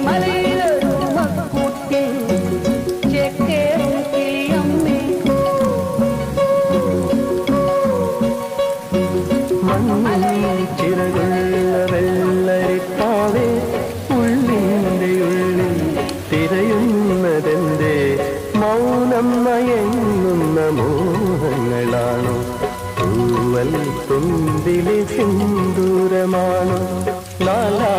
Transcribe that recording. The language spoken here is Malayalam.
മലയിലൊരു മക്കൂട്ടി ചേക്കേറും കിളിയമ്മേ ചിറകുള്ള വെള്ളരിപ്പാവേ ഉള്ളിൻ്റെ ഉള്ളിൽ തിരയുന്നതെന്തേ മൗനം മയങ്ങുന്ന മോഹങ്ങളാണോ തൂവൽ തുമ്പിലെ സിന്ദൂരമാണോ നാലാ